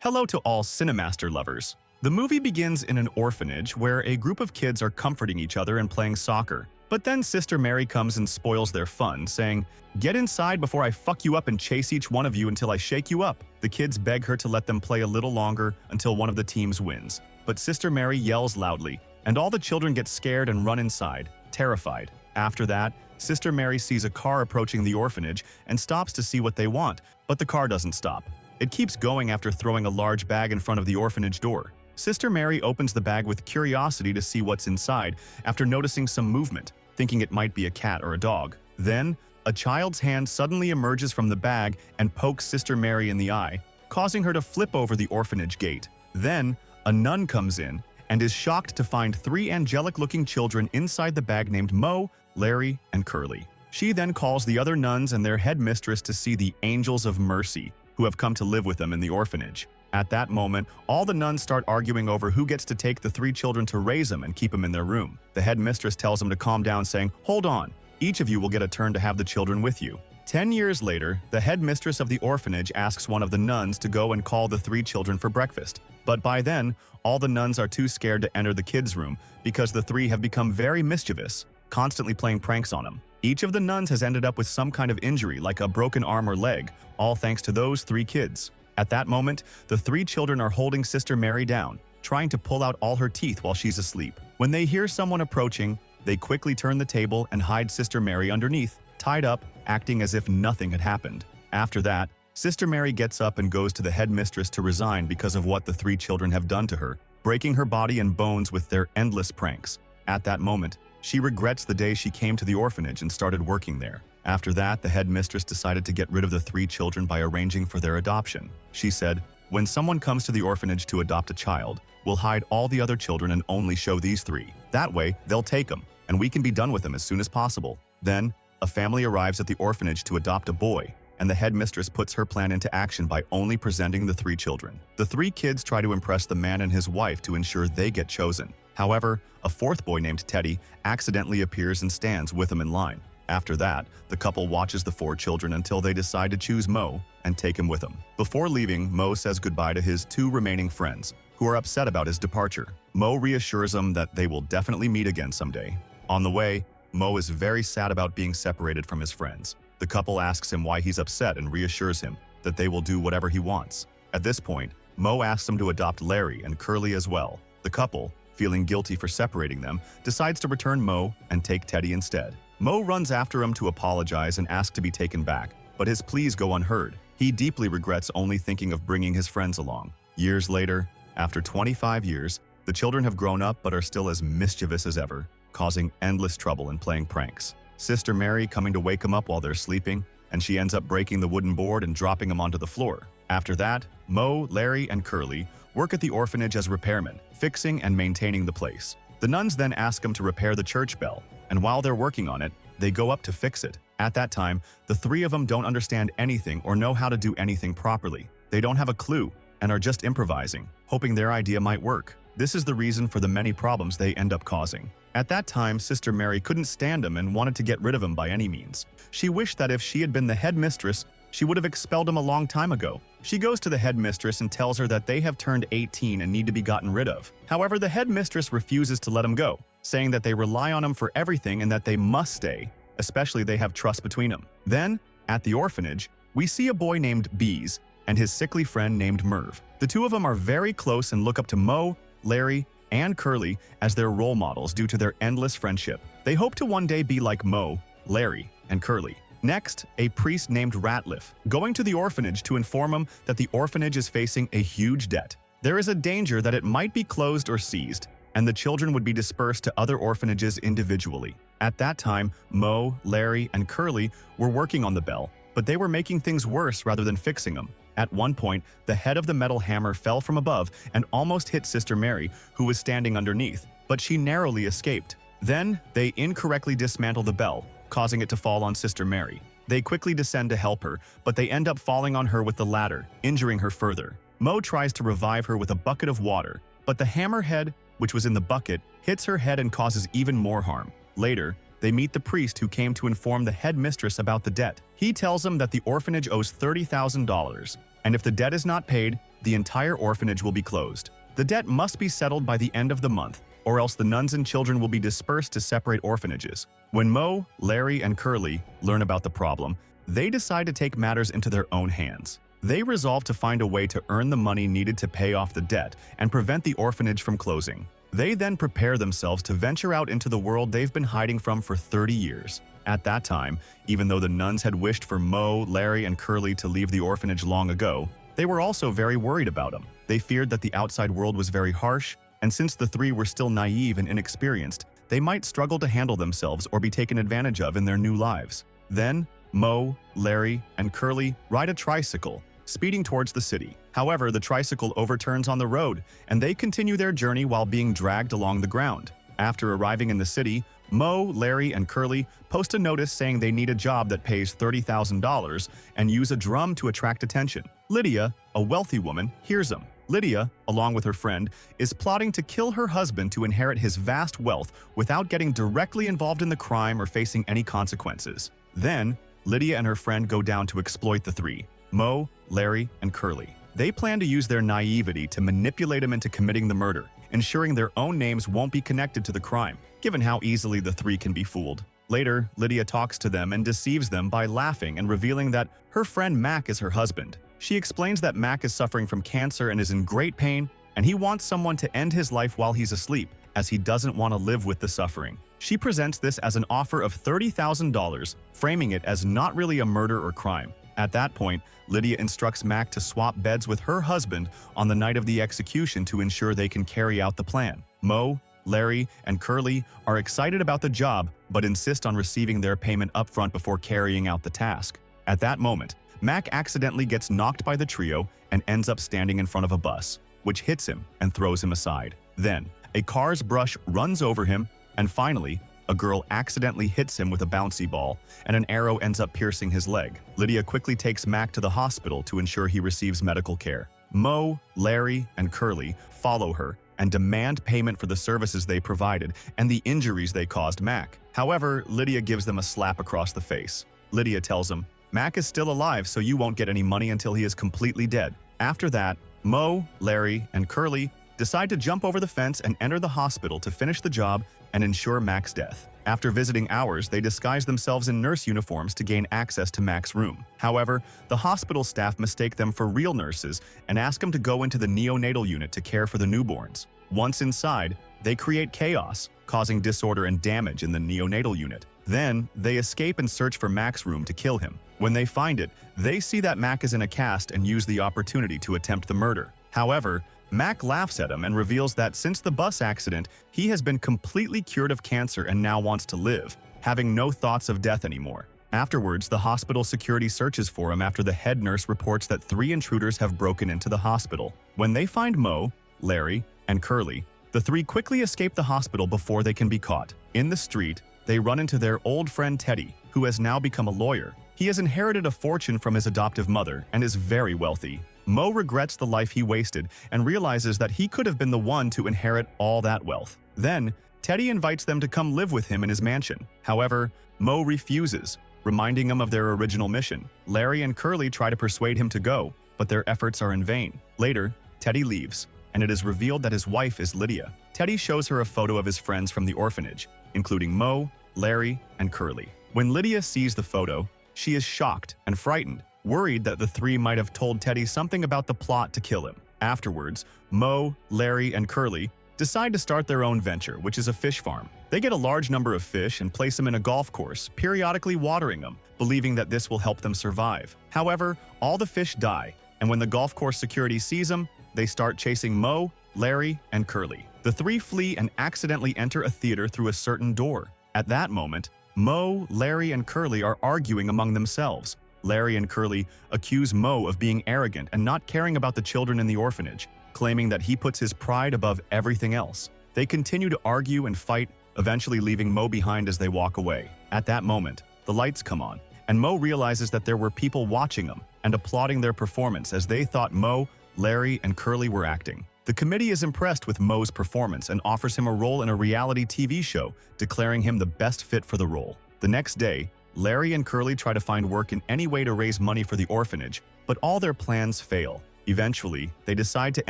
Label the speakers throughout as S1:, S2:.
S1: Hello to all Cinemaster lovers. The movie begins in an orphanage where a group of kids are comforting each other and playing soccer. But then Sister Mary comes and spoils their fun, saying, "Get inside before I fuck you up and chase each one of you until I shake you up." The kids beg her to let them play a little longer until one of the teams wins. But Sister Mary yells loudly, and all the children get scared and run inside, terrified. After that, Sister Mary sees a car approaching the orphanage and stops to see what they want, but the car doesn't stop. It keeps going after throwing a large bag in front of the orphanage door. Sister Mary opens the bag with curiosity to see what's inside after noticing some movement, thinking it might be a cat or a dog. Then, a child's hand suddenly emerges from the bag and pokes Sister Mary in the eye, causing her to flip over the orphanage gate. Then, a nun comes in and is shocked to find three angelic-looking children inside the bag named Mo, Larry, and Curly. She then calls the other nuns and their headmistress to see the Angels of Mercy, who have come to live with them in the orphanage. At that moment, all the nuns start arguing over who gets to take the three children to raise them and keep them in their room. The headmistress tells them to calm down, saying, "Hold on, each of you will get a turn to have the children with you." 10 years later, the headmistress of the orphanage asks one of the nuns to go and call the three children for breakfast. But by then, all the nuns are too scared to enter the kids' room because the three have become very mischievous, constantly playing pranks on them. Each of the nuns has ended up with some kind of injury, like a broken arm or leg, all thanks to those three kids. At that moment, the three children are holding Sister Mary down, trying to pull out all her teeth while she's asleep. When they hear someone approaching, they quickly turn the table and hide Sister Mary underneath, tied up, acting as if nothing had happened. After that, Sister Mary gets up and goes to the headmistress to resign because of what the three children have done to her, breaking her body and bones with their endless pranks. At that moment, she regrets the day she came to the orphanage and started working there. After that, the headmistress decided to get rid of the three children by arranging for their adoption. She said, "When someone comes to the orphanage to adopt a child, we'll hide all the other children and only show these three. That way, they'll take them, and we can be done with them as soon as possible." Then, a family arrives at the orphanage to adopt a boy, and the headmistress puts her plan into action by only presenting the three children. The three kids try to impress the man and his wife to ensure they get chosen. However, a fourth boy named Teddy accidentally appears and stands with them in line. After that, the couple watches the four children until they decide to choose Mo and take him with them. Before leaving, Mo says goodbye to his two remaining friends, who are upset about his departure. Mo reassures them that they will definitely meet again someday. On the way, Mo is very sad about being separated from his friends. The couple asks him why he's upset and reassures him that they will do whatever he wants. At this point, Mo asks him to adopt Larry and Curly as well. The couple, feeling guilty for separating them, decides to return Mo and take Teddy instead. Mo runs after him to apologize and ask to be taken back, but his pleas go unheard. He deeply regrets only thinking of bringing his friends along. Years later, after 25 years, the children have grown up but are still as mischievous as ever, causing endless trouble and playing pranks. Sister Mary coming to wake them up while they're sleeping, and she ends up breaking the wooden board and dropping them onto the floor. After that, Mo, Larry, and Curly work at the orphanage as repairmen, fixing and maintaining the place. The nuns then ask them to repair the church bell, and while they're working on it, they go up to fix it. At that time, the three of them don't understand anything or know how to do anything properly. They don't have a clue and are just improvising, hoping their idea might work. This is the reason for the many problems they end up causing. At that time, Sister Mary couldn't stand him and wanted to get rid of him by any means. She wished that if she had been the headmistress, she would have expelled him a long time ago. She goes to the headmistress and tells her that they have turned 18 and need to be gotten rid of. However, the headmistress refuses to let him go, saying that they rely on him for everything and that they must stay, especially they have trust between them. Then, at the orphanage, we see a boy named Bees and his sickly friend named Merv. The two of them are very close and look up to Mo, Larry, and Curly as their role models due to their endless friendship. They hope to one day be like Mo, Larry, and Curly. Next, a priest named Ratliff, going to the orphanage to inform him that the orphanage is facing a huge debt. There is a danger that it might be closed or seized, and the children would be dispersed to other orphanages individually. At that time, Mo, Larry, and Curly were working on the bell, but they were making things worse rather than fixing them. At one point, the head of the metal hammer fell from above and almost hit Sister Mary, who was standing underneath, but she narrowly escaped. Then, they incorrectly dismantle the bell, causing it to fall on Sister Mary. They quickly descend to help her, but they end up falling on her with the ladder, injuring her further. Mo tries to revive her with a bucket of water, but the hammerhead, which was in the bucket, hits her head and causes even more harm. Later, they meet the priest who came to inform the headmistress about the debt. He tells them that the orphanage owes $30,000, and if the debt is not paid, the entire orphanage will be closed. The debt must be settled by the end of the month, or else the nuns and children will be dispersed to separate orphanages. When Mo, Larry, and Curly learn about the problem, they decide to take matters into their own hands. They resolve to find a way to earn the money needed to pay off the debt and prevent the orphanage from closing. They then prepare themselves to venture out into the world they've been hiding from for 30 years. At that time, even though the nuns had wished for Mo, Larry, and Curly to leave the orphanage long ago, they were also very worried about them. They feared that the outside world was very harsh, and since the three were still naive and inexperienced, they might struggle to handle themselves or be taken advantage of in their new lives. Then, Mo, Larry, and Curly ride a tricycle, speeding towards the city. However, the tricycle overturns on the road, and they continue their journey while being dragged along the ground. After arriving in the city, Mo, Larry, and Curly post a notice saying they need a job that pays $30,000 and use a drum to attract attention. Lydia, a wealthy woman, hears them. Lydia, along with her friend, is plotting to kill her husband to inherit his vast wealth without getting directly involved in the crime or facing any consequences. Then, Lydia and her friend go down to exploit the three, Mo, Larry, and Curly. They plan to use their naivety to manipulate him into committing the murder, ensuring their own names won't be connected to the crime, given how easily the three can be fooled. Later, Lydia talks to them and deceives them by laughing and revealing that her friend Mac is her husband. She explains that Mac is suffering from cancer and is in great pain, and he wants someone to end his life while he's asleep, as he doesn't want to live with the suffering. She presents this as an offer of $30,000, framing it as not really a murder or crime. At that point, Lydia instructs Mac to swap beds with her husband on the night of the execution to ensure they can carry out the plan. Mo, Larry, and Curly are excited about the job, but insist on receiving their payment upfront before carrying out the task. At that moment, Mac accidentally gets knocked by the trio and ends up standing in front of a bus, which hits him and throws him aside. Then, a car's brush runs over him, and finally, a girl accidentally hits him with a bouncy ball, and an arrow ends up piercing his leg. Lydia quickly takes Mac to the hospital to ensure he receives medical care. Mo, Larry, and Curly follow her and demand payment for the services they provided and the injuries they caused Mac. However, Lydia gives them a slap across the face. Lydia tells him, "Mac is still alive, so you won't get any money until he is completely dead." After that, Mo, Larry, and Curly decide to jump over the fence and enter the hospital to finish the job and ensure Mac's death. After visiting hours, they disguise themselves in nurse uniforms to gain access to Mac's room. However, the hospital staff mistake them for real nurses and ask them to go into the neonatal unit to care for the newborns. Once inside, they create chaos, causing disorder and damage in the neonatal unit. Then, they escape and search for Mac's room to kill him. When they find it, they see that Mac is in a cast and use the opportunity to attempt the murder. However, Mac laughs at him and reveals that since the bus accident, he has been completely cured of cancer and now wants to live, having no thoughts of death anymore. Afterwards, the hospital security searches for him after the head nurse reports that 3 intruders have broken into the hospital. When they find Mo, Larry, and Curly, the 3 quickly escape the hospital before they can be caught. In the street, they run into their old friend Teddy, who has now become a lawyer. He has inherited a fortune from his adoptive mother and is very wealthy. Mo regrets the life he wasted and realizes that he could have been the one to inherit all that wealth. Then, Teddy invites them to come live with him in his mansion. However, Mo refuses, reminding him of their original mission. Larry and Curly try to persuade him to go, but their efforts are in vain. Later, Teddy leaves, and it is revealed that his wife is Lydia. Teddy shows her a photo of his friends from the orphanage, including Mo, Larry, and Curly. When Lydia sees the photo, she is shocked and frightened, worried that the 3 might have told Teddy something about the plot to kill him. Afterwards, Mo, Larry, and Curly decide to start their own venture, which is a fish farm. They get a large number of fish and place them in a golf course, periodically watering them, believing that this will help them survive. However, all the fish die, and when the golf course security sees them, they start chasing Mo, Larry, and Curly. The 3 flee and accidentally enter a theater through a certain door. At that moment, Mo, Larry, and Curly are arguing among themselves. Larry and Curly accuse Mo of being arrogant and not caring about the children in the orphanage, claiming that he puts his pride above everything else. They continue to argue and fight, eventually leaving Mo behind as they walk away. At that moment, the lights come on, and Mo realizes that there were people watching them and applauding their performance as they thought Mo, Larry, and Curly were acting. The committee is impressed with Mo's performance and offers him a role in a reality TV show, declaring him the best fit for the role. The next day, Larry and Curly try to find work in any way to raise money for the orphanage, but all their plans fail. Eventually, they decide to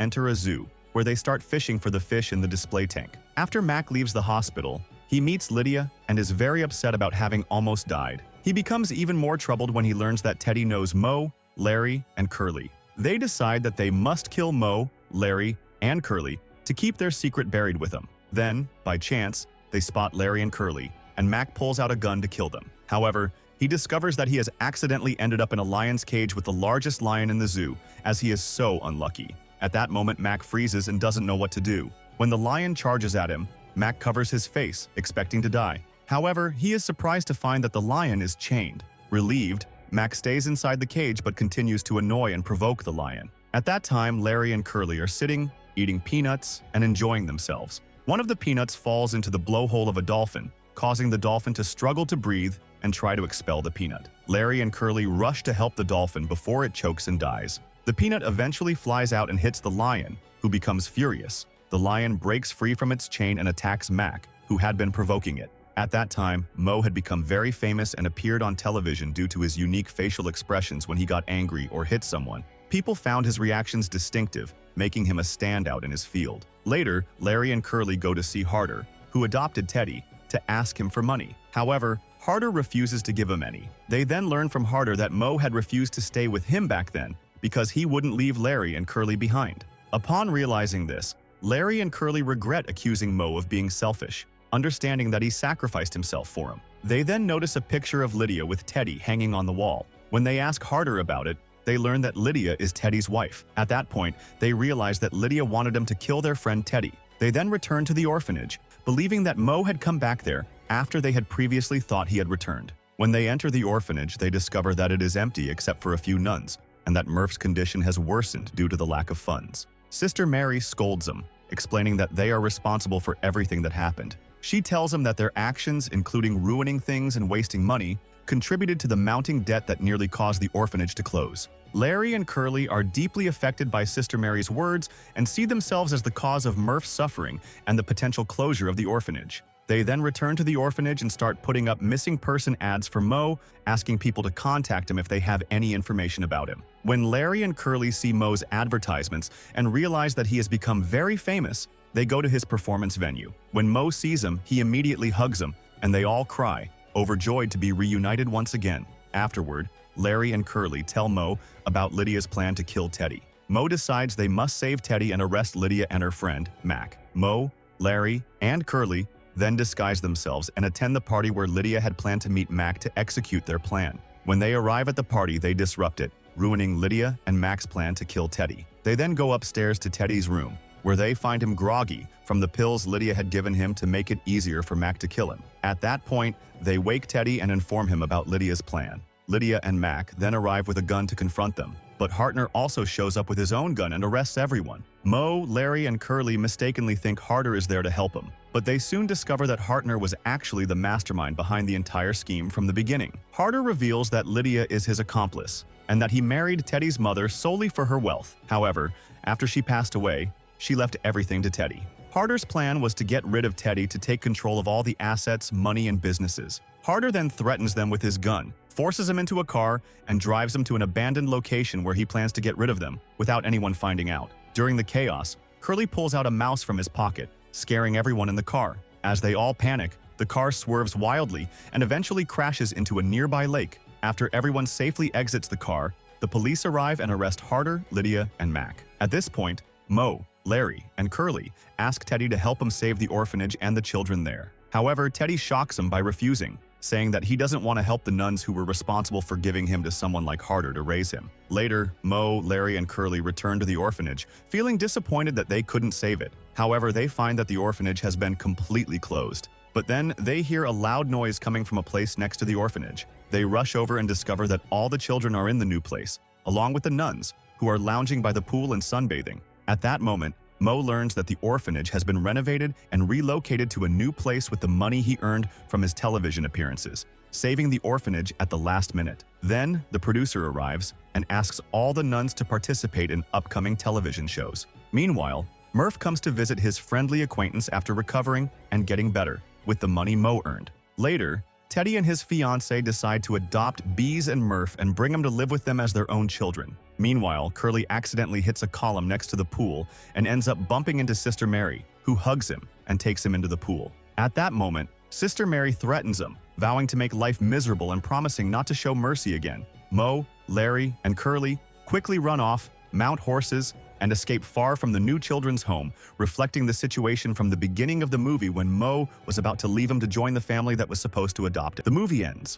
S1: enter a zoo, where they start fishing for the fish in the display tank. After Mac leaves the hospital, he meets Lydia and is very upset about having almost died. He becomes even more troubled when he learns that Teddy knows Mo, Larry, and Curly. They decide that they must kill Mo, Larry, and Curly to keep their secret buried with them. Then, by chance, they spot Larry and Curly, and Mac pulls out a gun to kill them. However, he discovers that he has accidentally ended up in a lion's cage with the largest lion in the zoo, as he is so unlucky. At that moment, Mac freezes and doesn't know what to do. When the lion charges at him, Mac covers his face, expecting to die. However, he is surprised to find that the lion is chained. Relieved, Mac stays inside the cage but continues to annoy and provoke the lion. At that time, Larry and Curly are sitting, eating peanuts, and enjoying themselves. One of the peanuts falls into the blowhole of a dolphin, causing the dolphin to struggle to breathe and try to expel the peanut. Larry and Curly rush to help the dolphin before it chokes and dies. The peanut eventually flies out and hits the lion, who becomes furious. The lion breaks free from its chain and attacks Mac, who had been provoking it. At that time, Mo had become very famous and appeared on television due to his unique facial expressions when he got angry or hit someone. People found his reactions distinctive, making him a standout in his field. Later, Larry and Curly go to see Harder, who adopted Teddy, to ask him for money. However, Harder refuses to give him any. They then learn from Harder that Mo had refused to stay with him back then because he wouldn't leave Larry and Curly behind. Upon realizing this, Larry and Curly regret accusing Mo of being selfish, understanding that he sacrificed himself for him. They then notice a picture of Lydia with Teddy hanging on the wall. When they ask Harder about it, they learn that Lydia is Teddy's wife. At that point, they realize that Lydia wanted them to kill their friend Teddy. They then return to the orphanage, believing that Mo had come back there after they had previously thought he had returned. When they enter the orphanage, they discover that it is empty except for a few nuns, and that Murph's condition has worsened due to the lack of funds. Sister Mary scolds them, explaining that they are responsible for everything that happened. She tells them that their actions, including ruining things and wasting money, contributed to the mounting debt that nearly caused the orphanage to close. Larry and Curly are deeply affected by Sister Mary's words and see themselves as the cause of Murph's suffering and the potential closure of the orphanage. They then return to the orphanage and start putting up missing person ads for Mo, asking people to contact him if they have any information about him. When Larry and Curly see Mo's advertisements and realize that he has become very famous, they go to his performance venue. When Mo sees him, he immediately hugs him, and they all cry, overjoyed to be reunited once again. Afterward, Larry and Curly tell Mo about Lydia's plan to kill Teddy. Mo decides they must save Teddy and arrest Lydia and her friend, Mac. Mo, Larry, and Curly then disguise themselves and attend the party where Lydia had planned to meet Mac to execute their plan. When they arrive at the party, they disrupt it, ruining Lydia and Mac's plan to kill Teddy. They then go upstairs to Teddy's room, where they find him groggy from the pills Lydia had given him to make it easier for Mac to kill him. At that point, they wake Teddy and inform him about Lydia's plan. Lydia and Mac then arrive with a gun to confront them, but Hartner also shows up with his own gun and arrests everyone. Mo, Larry, and Curly mistakenly think Harder is there to help him, but they soon discover that Hartner was actually the mastermind behind the entire scheme from the beginning. Harder reveals that Lydia is his accomplice, and that he married Teddy's mother solely for her wealth. However, after she passed away, she left everything to Teddy. Harder's plan was to get rid of Teddy to take control of all the assets, money, and businesses. Harder then threatens them with his gun, forces him into a car, and drives him to an abandoned location where he plans to get rid of them without anyone finding out. During the chaos, Curly pulls out a mouse from his pocket, scaring everyone in the car. As they all panic, the car swerves wildly and eventually crashes into a nearby lake. After everyone safely exits the car, the police arrive and arrest Harder, Lydia, and Mac. At this point, Mo, Larry, and Curly ask Teddy to help him save the orphanage and the children there. However, Teddy shocks him by refusing, saying that he doesn't want to help the nuns who were responsible for giving him to someone like Harder to raise him. Later, Mo, Larry, and Curly return to the orphanage, feeling disappointed that they couldn't save it. However, they find that the orphanage has been completely closed. But then they hear a loud noise coming from a place next to the orphanage. They rush over and discover that all the children are in the new place, along with the nuns, who are lounging by the pool and sunbathing. At that moment, Mo learns that the orphanage has been renovated and relocated to a new place with the money he earned from his television appearances, saving the orphanage at the last minute. Then, the producer arrives and asks all the nuns to participate in upcoming television shows. Meanwhile, Murph comes to visit his friendly acquaintance after recovering and getting better with the money Mo earned. Later, Teddy and his fiancée decide to adopt Bees and Murph and bring them to live with them as their own children. Meanwhile, Curly accidentally hits a column next to the pool and ends up bumping into Sister Mary, who hugs him and takes him into the pool. At that moment, Sister Mary threatens him, vowing to make life miserable and promising not to show mercy again. Mo, Larry, and Curly quickly run off, mount horses, and escape far from the new children's home, reflecting the situation from the beginning of the movie when Mo was about to leave him to join the family that was supposed to adopt him. The movie ends